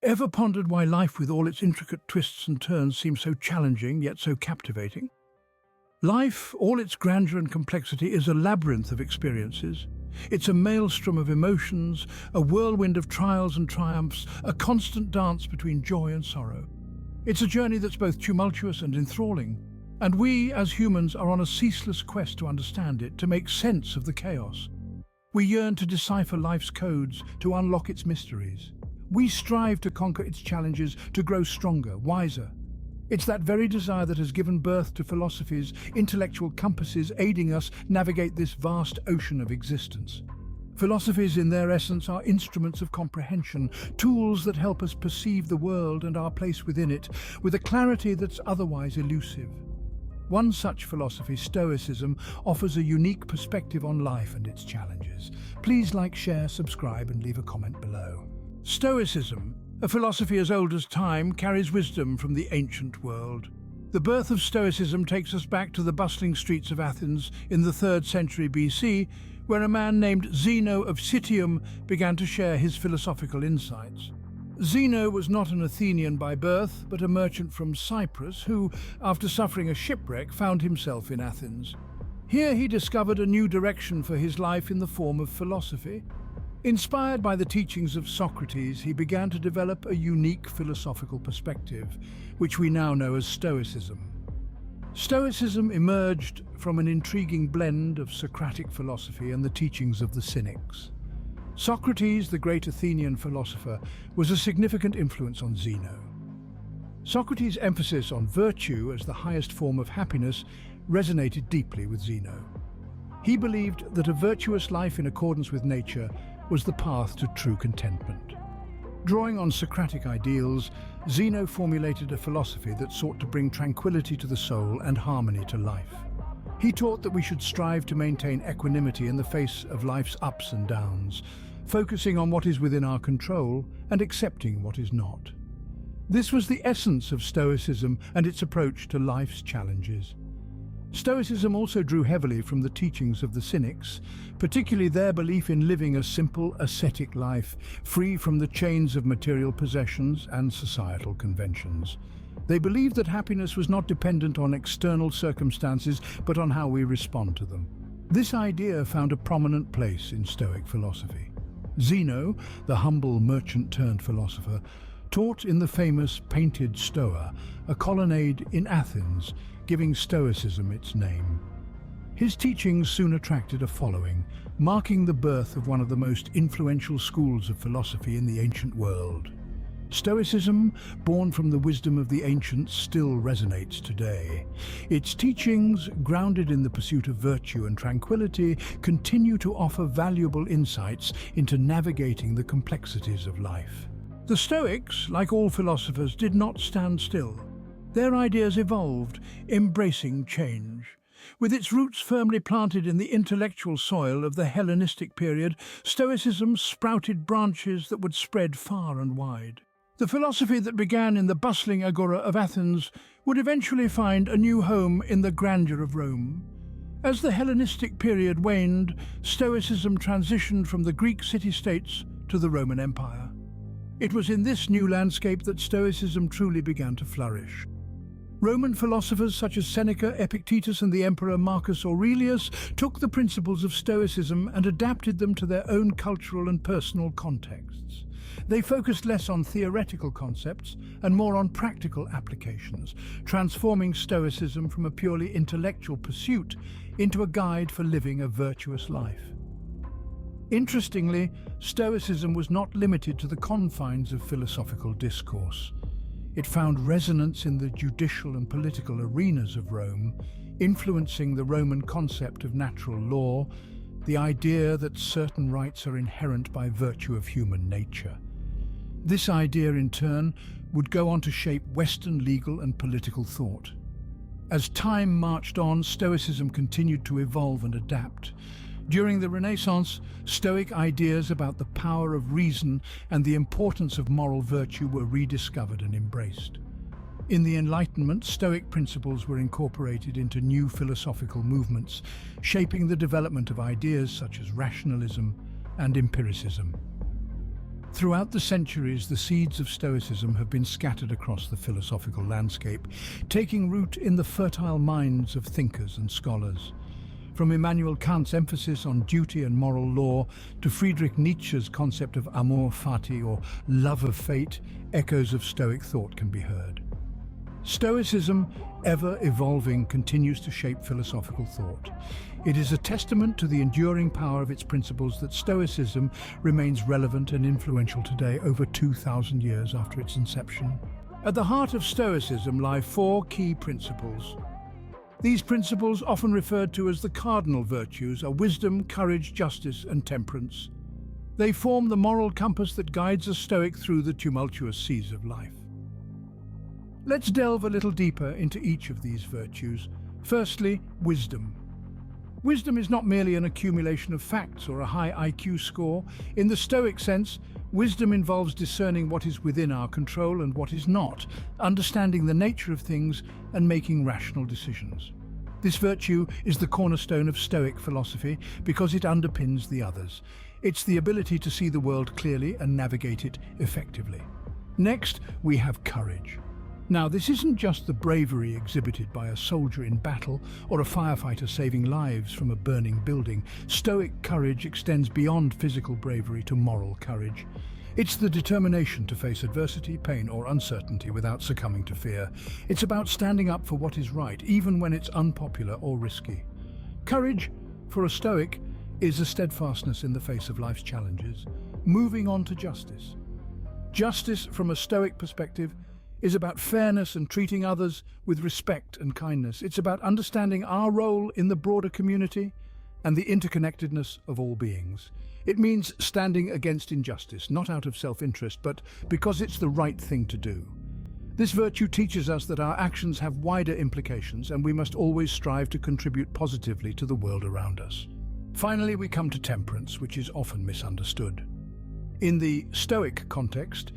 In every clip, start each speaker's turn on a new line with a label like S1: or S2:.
S1: Ever pondered why life with all its intricate twists and turns seems so challenging yet so captivating? Life, all its grandeur and complexity, is a labyrinth of experiences. It's a maelstrom of emotions, a whirlwind of trials and triumphs, a constant dance between joy and sorrow. It's a journey that's both tumultuous and enthralling, and we, as humans, are on a ceaseless quest to understand it, to make sense of the chaos. We yearn to decipher life's codes, to unlock its mysteries. We strive to conquer its challenges, to grow stronger, wiser. It's that very desire that has given birth to philosophies, intellectual compasses aiding us navigate this vast ocean of existence. Philosophies in their essence are instruments of comprehension, tools that help us perceive the world and our place within it with a clarity that's otherwise elusive. One such philosophy, Stoicism, offers a unique perspective on life and its challenges. Please like, share, subscribe and leave a comment below. Stoicism, a philosophy as old as time, carries wisdom from the ancient world. The birth of Stoicism takes us back to the bustling streets of Athens in the 3rd century BC, where a man named Zeno of Citium began to share his philosophical insights. Zeno was not an Athenian by birth, but a merchant from Cyprus who, after suffering a shipwreck, found himself in Athens. Here he discovered a new direction for his life in the form of philosophy. Inspired by the teachings of Socrates, he began to develop a unique philosophical perspective, which we now know as Stoicism. Stoicism emerged from an intriguing blend of Socratic philosophy and the teachings of the Cynics. Socrates, the great Athenian philosopher, was a significant influence on Zeno. Socrates' emphasis on virtue as the highest form of happiness resonated deeply with Zeno. He believed that a virtuous life in accordance with nature was the path to true contentment. Drawing on Socratic ideals, Zeno formulated a philosophy that sought to bring tranquility to the soul and harmony to life. He taught that we should strive to maintain equanimity in the face of life's ups and downs, focusing on what is within our control and accepting what is not. This was the essence of Stoicism and its approach to life's challenges. Stoicism also drew heavily from the teachings of the Cynics, particularly their belief in living a simple, ascetic life, free from the chains of material possessions and societal conventions. They believed that happiness was not dependent on external circumstances, but on how we respond to them. This idea found a prominent place in Stoic philosophy. Zeno, the humble merchant-turned-philosopher, taught in the famous painted Stoa, a colonnade in Athens, giving Stoicism its name. His teachings soon attracted a following, marking the birth of one of the most influential schools of philosophy in the ancient world. Stoicism, born from the wisdom of the ancients, still resonates today. Its teachings, grounded in the pursuit of virtue and tranquility, continue to offer valuable insights into navigating the complexities of life. The Stoics, like all philosophers, did not stand still. Their ideas evolved, embracing change. With its roots firmly planted in the intellectual soil of the Hellenistic period, Stoicism sprouted branches that would spread far and wide. The philosophy that began in the bustling agora of Athens would eventually find a new home in the grandeur of Rome. As the Hellenistic period waned, Stoicism transitioned from the Greek city-states to the Roman Empire. It was in this new landscape that Stoicism truly began to flourish. Roman philosophers such as Seneca, Epictetus and the Emperor Marcus Aurelius took the principles of Stoicism and adapted them to their own cultural and personal contexts. They focused less on theoretical concepts and more on practical applications, transforming Stoicism from a purely intellectual pursuit into a guide for living a virtuous life. Interestingly, Stoicism was not limited to the confines of philosophical discourse. It found resonance in the judicial and political arenas of Rome, influencing the Roman concept of natural law, the idea that certain rights are inherent by virtue of human nature. This idea, in turn, would go on to shape Western legal and political thought. As time marched on, Stoicism continued to evolve and adapt. During the Renaissance, Stoic ideas about the power of reason and the importance of moral virtue were rediscovered and embraced. In the Enlightenment, Stoic principles were incorporated into new philosophical movements, shaping the development of ideas such as rationalism and empiricism. Throughout the centuries, the seeds of Stoicism have been scattered across the philosophical landscape, taking root in the fertile minds of thinkers and scholars. From Immanuel Kant's emphasis on duty and moral law to Friedrich Nietzsche's concept of amor fati, or love of fate, echoes of Stoic thought can be heard. Stoicism, ever evolving, continues to shape philosophical thought. It is a testament to the enduring power of its principles that Stoicism remains relevant and influential today, over 2,000 years after its inception. At the heart of Stoicism lie four key principles. These principles, often referred to as the Cardinal Virtues, are wisdom, courage, justice, and temperance. They form the moral compass that guides a Stoic through the tumultuous seas of life. Let's delve a little deeper into each of these virtues. Firstly, wisdom. Wisdom is not merely an accumulation of facts or a high IQ score. In the Stoic sense, wisdom involves discerning what is within our control and what is not, understanding the nature of things and making rational decisions. This virtue is the cornerstone of Stoic philosophy because it underpins the others. It's the ability to see the world clearly and navigate it effectively. Next, we have courage. Now, this isn't just the bravery exhibited by a soldier in battle or a firefighter saving lives from a burning building. Stoic courage extends beyond physical bravery to moral courage. It's the determination to face adversity, pain, or uncertainty without succumbing to fear. It's about standing up for what is right, even when it's unpopular or risky. Courage, for a Stoic, is a steadfastness in the face of life's challenges. Moving on to justice. Justice, from a Stoic perspective, is about fairness and treating others with respect and kindness. It's about understanding our role in the broader community and the interconnectedness of all beings. It means standing against injustice, not out of self-interest, but because it's the right thing to do. This virtue teaches us that our actions have wider implications and we must always strive to contribute positively to the world around us. Finally, we come to temperance, which is often misunderstood. In the Stoic context,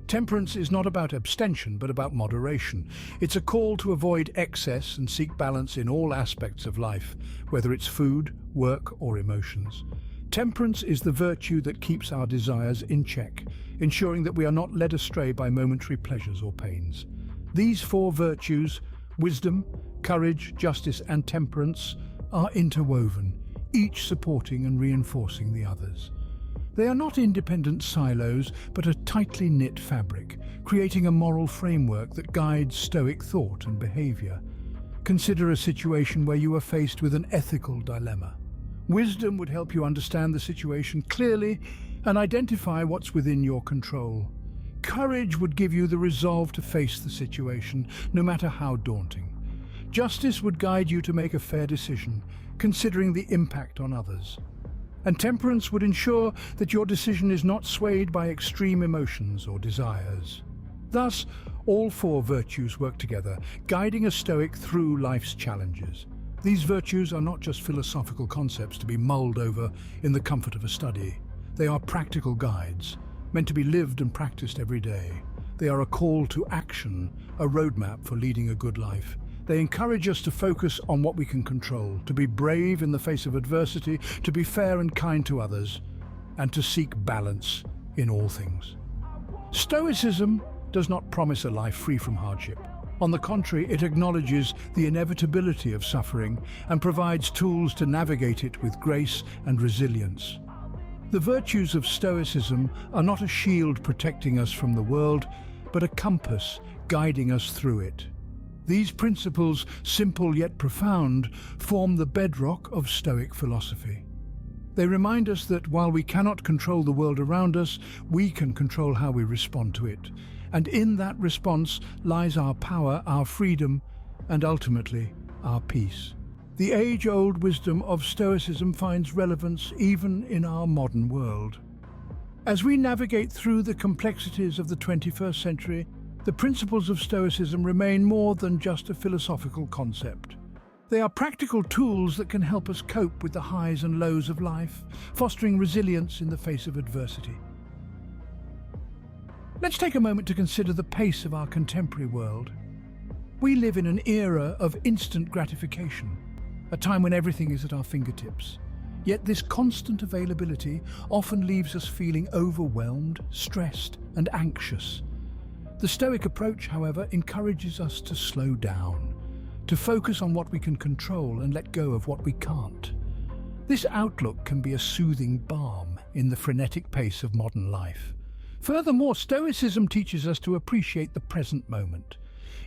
S1: temperance is not about abstention, but about moderation. It's a call to avoid excess and seek balance in all aspects of life, whether it's food, work, or emotions. Temperance is the virtue that keeps our desires in check, ensuring that we are not led astray by momentary pleasures or pains. These four virtues, wisdom, courage, justice, and temperance, are interwoven, each supporting and reinforcing the others. They are not independent silos, but a tightly knit fabric, creating a moral framework that guides Stoic thought and behavior. Consider a situation where you are faced with an ethical dilemma. Wisdom would help you understand the situation clearly and identify what's within your control. Courage would give you the resolve to face the situation, no matter how daunting. Justice would guide you to make a fair decision, considering the impact on others. And temperance would ensure that your decision is not swayed by extreme emotions or desires. Thus, all four virtues work together, guiding a Stoic through life's challenges. These virtues are not just philosophical concepts to be mulled over in the comfort of a study. They are practical guides, meant to be lived and practiced every day. They are a call to action, a roadmap for leading a good life. They encourage us to focus on what we can control, to be brave in the face of adversity, to be fair and kind to others, and to seek balance in all things. Stoicism does not promise a life free from hardship. On the contrary, it acknowledges the inevitability of suffering and provides tools to navigate it with grace and resilience. The virtues of Stoicism are not a shield protecting us from the world, but a compass guiding us through it. These principles, simple yet profound, form the bedrock of Stoic philosophy. They remind us that while we cannot control the world around us, we can control how we respond to it. And in that response lies our power, our freedom, and ultimately, our peace. The age-old wisdom of Stoicism finds relevance even in our modern world. As we navigate through the complexities of the 21st century, the principles of Stoicism remain more than just a philosophical concept. They are practical tools that can help us cope with the highs and lows of life, fostering resilience in the face of adversity. Let's take a moment to consider the pace of our contemporary world. We live in an era of instant gratification, a time when everything is at our fingertips. Yet this constant availability often leaves us feeling overwhelmed, stressed, and anxious. The Stoic approach, however, encourages us to slow down, to focus on what we can control and let go of what we can't. This outlook can be a soothing balm in the frenetic pace of modern life. Furthermore, Stoicism teaches us to appreciate the present moment.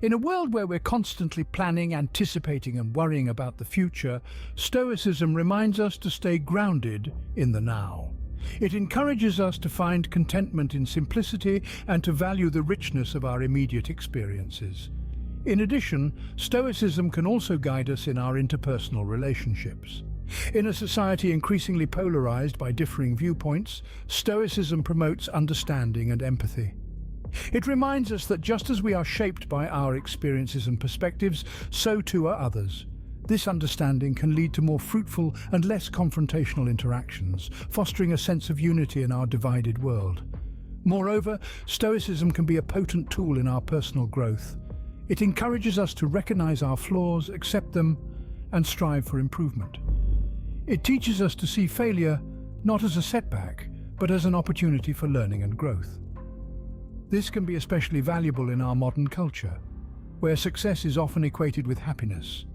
S1: In a world where we're constantly planning, anticipating, and worrying about the future, Stoicism reminds us to stay grounded in the now. It encourages us to find contentment in simplicity and to value the richness of our immediate experiences. In addition, Stoicism can also guide us in our interpersonal relationships. In a society increasingly polarized by differing viewpoints, Stoicism promotes understanding and empathy. It reminds us that just as we are shaped by our experiences and perspectives, so too are others. This understanding can lead to more fruitful and less confrontational interactions, fostering a sense of unity in our divided world. Moreover, Stoicism can be a potent tool in our personal growth. It encourages us to recognize our flaws, accept them, and strive for improvement. It teaches us to see failure not as a setback, but as an opportunity for learning and growth. This can be especially valuable in our modern culture, where success is often equated with happiness,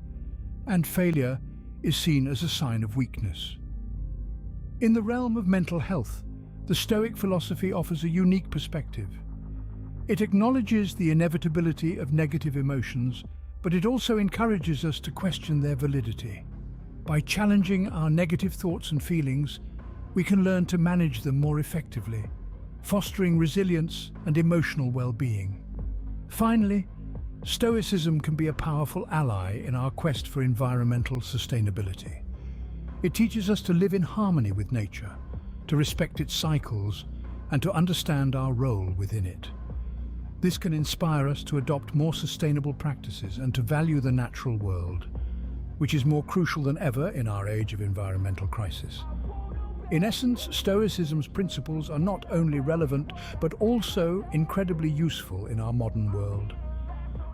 S1: and failure is seen as a sign of weakness. In the realm of mental health, the Stoic philosophy offers a unique perspective. It acknowledges the inevitability of negative emotions, but it also encourages us to question their validity. By challenging our negative thoughts and feelings, we can learn to manage them more effectively, fostering resilience and emotional well-being. Finally, Stoicism can be a powerful ally in our quest for environmental sustainability. It teaches us to live in harmony with nature, to respect its cycles, and to understand our role within it. This can inspire us to adopt more sustainable practices and to value the natural world, which is more crucial than ever in our age of environmental crisis. In essence, Stoicism's principles are not only relevant, but also incredibly useful in our modern world.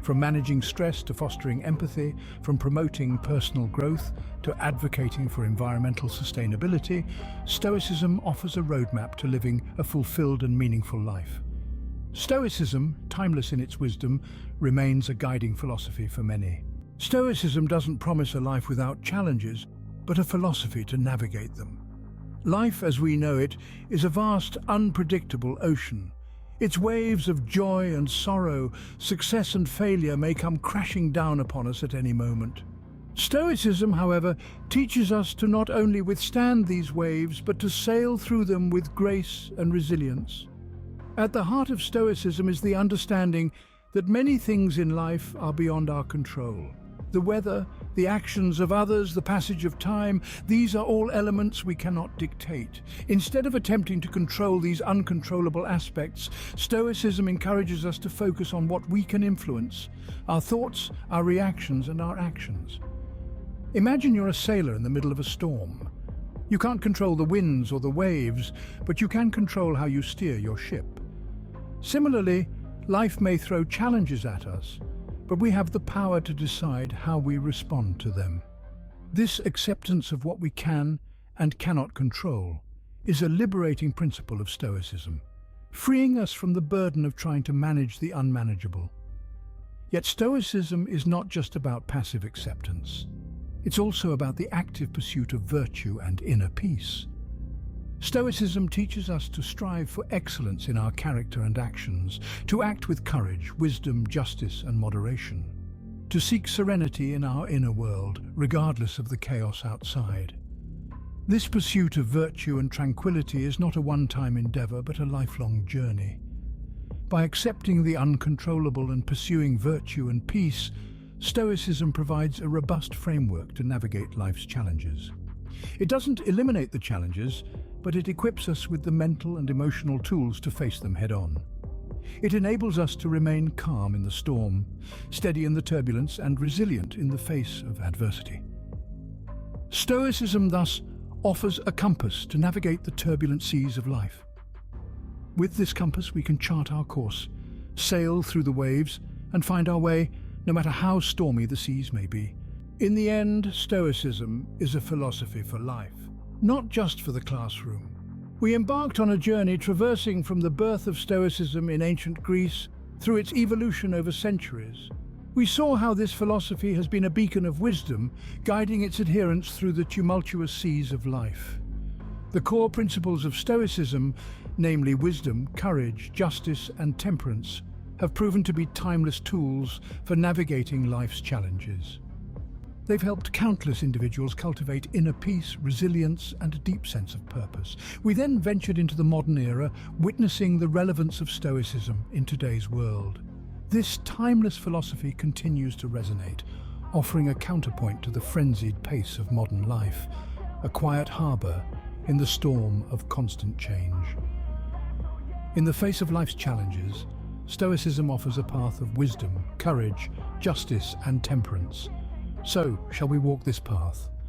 S1: From managing stress to fostering empathy, from promoting personal growth to advocating for environmental sustainability, Stoicism offers a roadmap to living a fulfilled and meaningful life. Stoicism, timeless in its wisdom, remains a guiding philosophy for many. Stoicism doesn't promise a life without challenges, but a philosophy to navigate them. Life, as we know it, is a vast, unpredictable ocean. Its waves of joy and sorrow, success and failure may come crashing down upon us at any moment. Stoicism, however, teaches us to not only withstand these waves, but to sail through them with grace and resilience. At the heart of Stoicism is the understanding that many things in life are beyond our control. The weather, the actions of others, the passage of time, these are all elements we cannot dictate. Instead of attempting to control these uncontrollable aspects, Stoicism encourages us to focus on what we can influence: our thoughts, our reactions, and our actions. Imagine you're a sailor in the middle of a storm. You can't control the winds or the waves, but you can control how you steer your ship. Similarly, life may throw challenges at us, but we have the power to decide how we respond to them. This acceptance of what we can and cannot control is a liberating principle of Stoicism, freeing us from the burden of trying to manage the unmanageable. Yet Stoicism is not just about passive acceptance. It's also about the active pursuit of virtue and inner peace. Stoicism teaches us to strive for excellence in our character and actions, to act with courage, wisdom, justice, and moderation, to seek serenity in our inner world, regardless of the chaos outside. This pursuit of virtue and tranquility is not a one-time endeavor, but a lifelong journey. By accepting the uncontrollable and pursuing virtue and peace, Stoicism provides a robust framework to navigate life's challenges. It doesn't eliminate the challenges, but it equips us with the mental and emotional tools to face them head-on. It enables us to remain calm in the storm, steady in the turbulence, and resilient in the face of adversity. Stoicism thus offers a compass to navigate the turbulent seas of life. With this compass, we can chart our course, sail through the waves, and find our way, no matter how stormy the seas may be. In the end, Stoicism is a philosophy for life, not just for the classroom. We embarked on a journey traversing from the birth of Stoicism in ancient Greece through its evolution over centuries. We saw how this philosophy has been a beacon of wisdom, guiding its adherents through the tumultuous seas of life. The core principles of Stoicism, namely wisdom, courage, justice, and temperance, have proven to be timeless tools for navigating life's challenges. They've helped countless individuals cultivate inner peace, resilience, and a deep sense of purpose. We then ventured into the modern era, witnessing the relevance of Stoicism in today's world. This timeless philosophy continues to resonate, offering a counterpoint to the frenzied pace of modern life, a quiet harbour in the storm of constant change. In the face of life's challenges, Stoicism offers a path of wisdom, courage, justice, and temperance. So, shall we walk this path?